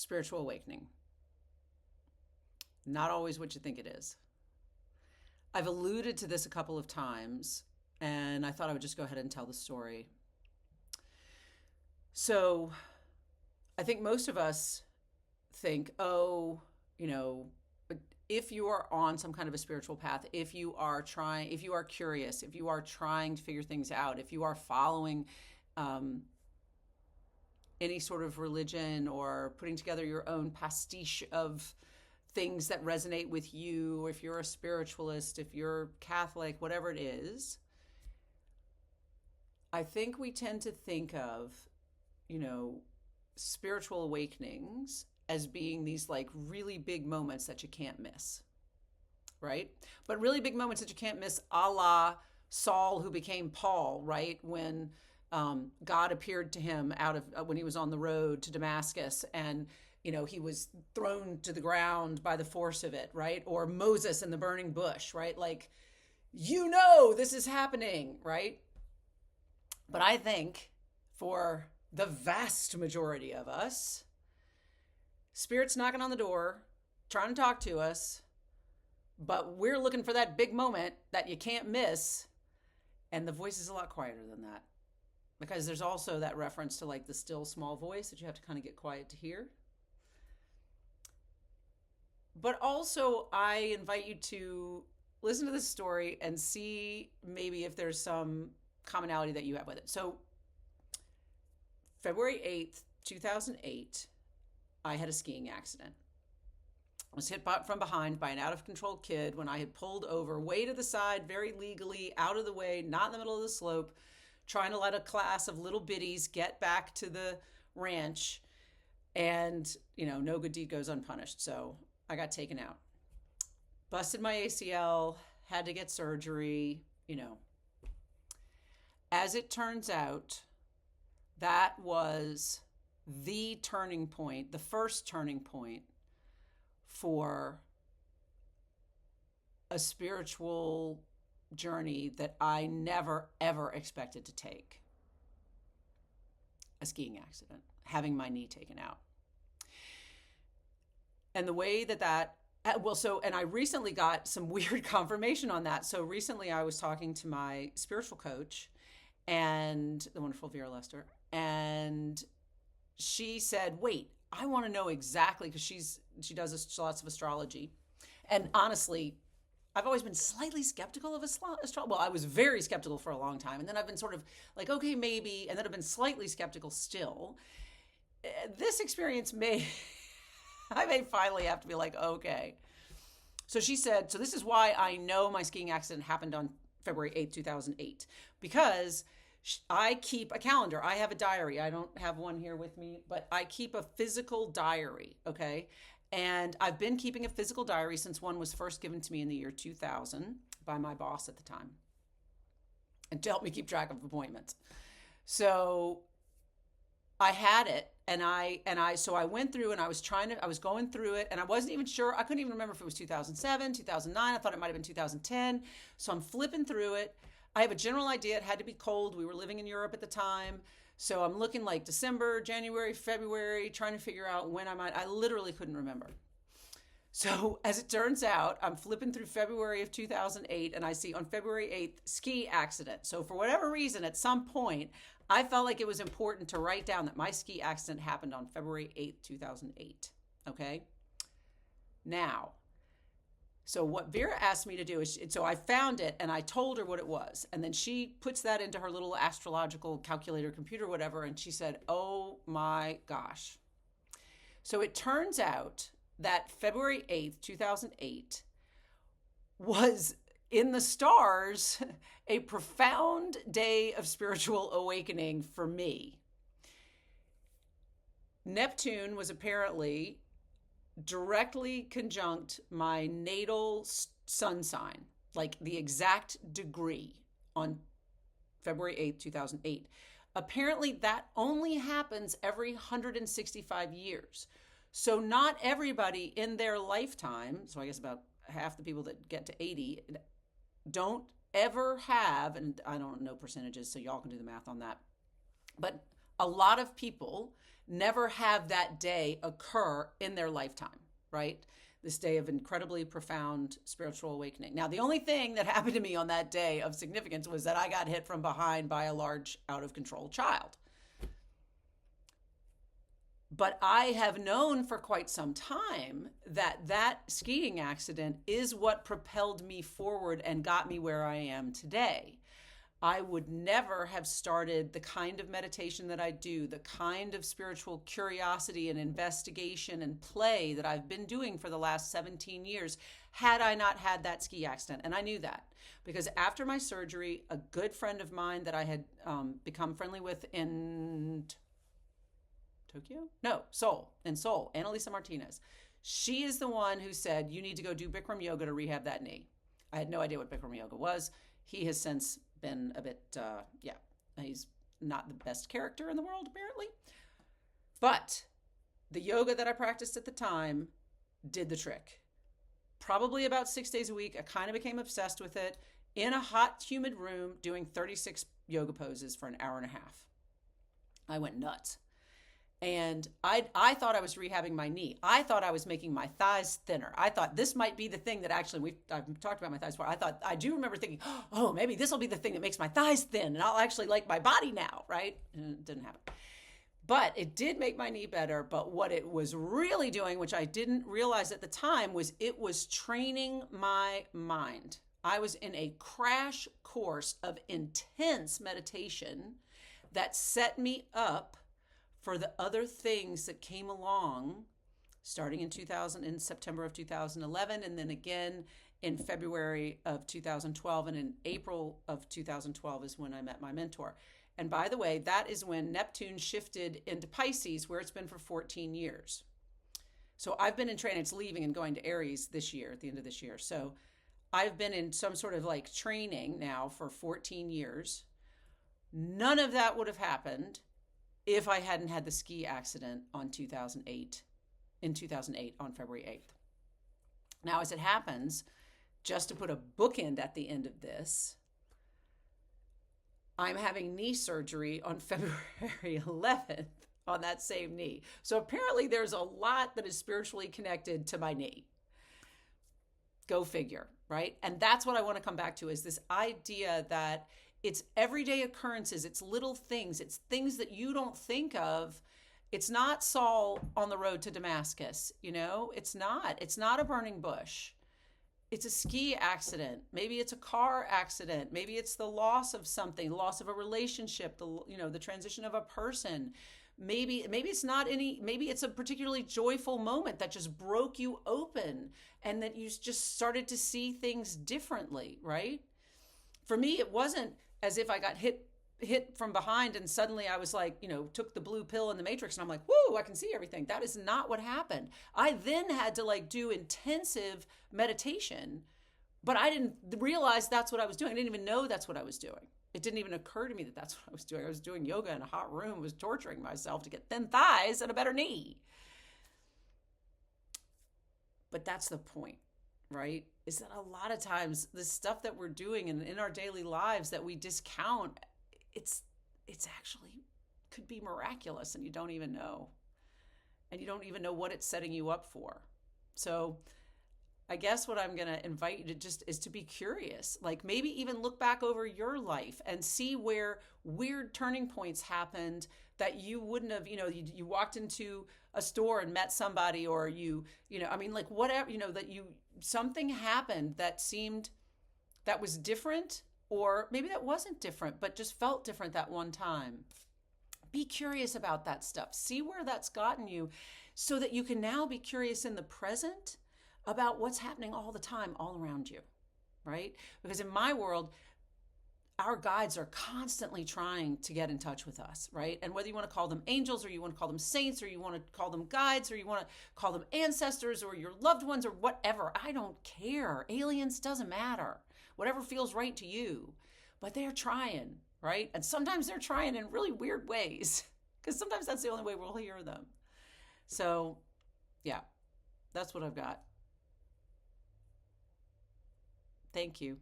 spiritual awakening. Not always what you think it is. I've alluded to this a couple of times, and I thought I would just go ahead and tell the story. So I think most of us think, oh, you know, if you are on some kind of a spiritual path, if you are curious, if you are trying to figure things out, if you are following any sort of religion or putting together your own pastiche of things that resonate with you, if you're a spiritualist, if you're Catholic, whatever it is, I think we tend to think of, spiritual awakenings as being these like really big moments that you can't miss, right? But really big moments that you can't miss, a la Saul who became Paul, right? When God appeared to him out of when he was on the road to Damascus, and he was thrown to the ground by the force of it, right? Or Moses in the burning bush, right? Like, this is happening, right? But I think for the vast majority of us, Spirit's knocking on the door, trying to talk to us, but we're looking for that big moment that you can't miss, and the voice is a lot quieter than that. Because there's also that reference to like the still small voice that you have to kind of get quiet to hear. But also, I invite you to listen to this story and see maybe if there's some commonality that you have with it. So, February 8th, 2008, I had a skiing accident. I was hit from behind by an out-of-control kid when I had pulled over way to the side, very legally, out of the way, not in the middle of the slope, trying to let a class of little biddies get back to the ranch. And, no good deed goes unpunished. So I got taken out. Busted my ACL, had to get surgery, As it turns out, that was the turning point, the first turning point for a spiritual journey that I never, ever expected to take. A skiing accident, having my knee taken out. And the way and I recently got some weird confirmation on that. So recently I was talking to my spiritual coach and the wonderful Vera Lester, and she said, wait, I want to know exactly, because she does lots of astrology. And honestly, I've always been slightly skeptical of astrology. Well, I was very skeptical for a long time. And then I've been sort of like, okay, maybe. And then I've been slightly skeptical still. This experience I may finally have to be like, okay. So she said, so this is why I know my skiing accident happened on February 8th, 2008, because I keep a calendar. I have a diary. I don't have one here with me, but I keep a physical diary, okay? And I've been keeping a physical diary since one was first given to me in the year 2000 by my boss at the time, and to help me keep track of appointments. So I had it, so I went through and I was going through it, and I wasn't even sure. I couldn't even remember if it was 2007, 2009. I thought it might have been 2010. So I'm flipping through it. I have a general idea. It had to be cold. We were living in Europe at the time. So I'm looking like December, January, February, trying to figure out when I literally couldn't remember. So as it turns out, I'm flipping through February of 2008, and I see on February 8th, ski accident. So for whatever reason, at some point, I felt like it was important to write down that my ski accident happened on February 8th, 2008. Okay? Now, so what Vera asked me to do is, so I found it and I told her what it was. And then she puts that into her little astrological calculator, computer, whatever. And she said, oh my gosh. So it turns out that February 8th, 2008 was in the stars a profound day of spiritual awakening for me. Neptune was apparently directly conjunct my natal sun sign, like the exact degree on February 8th, 2008. Apparently that only happens every 165 years. So not everybody in their lifetime, so I guess about half the people that get to 80, don't ever have, and I don't know percentages, so y'all can do the math on that, but A lot of people never have that day occur in their lifetime, right? This day of incredibly profound spiritual awakening. Now, the only thing that happened to me on that day of significance was that I got hit from behind by a large, out of control child. But I have known for quite some time that that skiing accident is what propelled me forward and got me where I am today. I would never have started the kind of meditation that I do, the kind of spiritual curiosity and investigation and play that I've been doing for the last 17 years, had I not had that ski accident. And I knew that because after my surgery, a good friend of mine that I had become friendly with in Tokyo? No, Seoul, Annalisa Martinez. She is the one who said, you need to go do Bikram yoga to rehab that knee. I had no idea what Bikram yoga was. He has since been a bit, he's not the best character in the world, apparently. But the yoga that I practiced at the time did the trick. Probably about 6 days a week, I kind of became obsessed with it in a hot, humid room doing 36 yoga poses for an hour and a half. I went nuts. And I thought I was rehabbing my knee. I thought I was making my thighs thinner. I thought this might be the thing that actually, I've talked about my thighs before. I do remember thinking, oh, maybe this will be the thing that makes my thighs thin and I'll actually like my body now, right? And it didn't happen. But it did make my knee better. But what it was really doing, which I didn't realize at the time, was it was training my mind. I was in a crash course of intense meditation that set me up for the other things that came along starting in September of 2011, and then again in February of 2012, and in April of 2012 is when I met my mentor. And by the way, that is when Neptune shifted into Pisces, where it's been for 14 years. So I've been in training, it's leaving and going to Aries this year, at the end of this year. So I've been in some sort of like training now for 14 years. None of that would have happened if I hadn't had the ski accident in 2008 on February 8th. Now, as it happens, just to put a bookend at the end of this, I'm having knee surgery on February 11th on that same knee. So apparently there's a lot that is spiritually connected to my knee. Go figure, right? And that's what I want to come back to, is this idea that it's everyday occurrences, it's little things, it's things that you don't think of. It's not Saul on the road to Damascus, it's not a burning bush. It's a ski accident. Maybe it's a car accident. Maybe it's the loss of something, loss of a relationship, the transition of a person. Maybe it's not maybe it's a particularly joyful moment that just broke you open and that you just started to see things differently, right? For me, it wasn't as if I got hit from behind and suddenly I was like, took the blue pill in the Matrix and I'm like, whoa, I can see everything. That is not what happened. I then had to do intensive meditation, but I didn't realize that's what I was doing. I didn't even know that's what I was doing. It didn't even occur to me that that's what I was doing. I was doing yoga in a hot room, was torturing myself to get thin thighs and a better knee. But that's the point, right? Is that a lot of times the stuff that we're doing in our daily lives that we discount, it's actually could be miraculous and you don't even know. And you don't even know what it's setting you up for. So I guess what I'm going to invite you to just is to be curious, maybe even look back over your life and see where weird turning points happened that you wouldn't have, you walked into a store and met somebody, or whatever, something happened that was different, or maybe that wasn't different, but just felt different that one time. Be curious about that stuff. See where that's gotten you so that you can now be curious in the present about what's happening all the time, all around you, right? Because in my world, our guides are constantly trying to get in touch with us, right? And whether you want to call them angels, or you want to call them saints, or you want to call them guides, or you want to call them ancestors, or your loved ones, or whatever, I don't care. Aliens, doesn't matter. Whatever feels right to you. But they're trying, right? And sometimes they're trying in really weird ways, because sometimes that's the only way we'll hear them. So, yeah, that's what I've got. Thank you.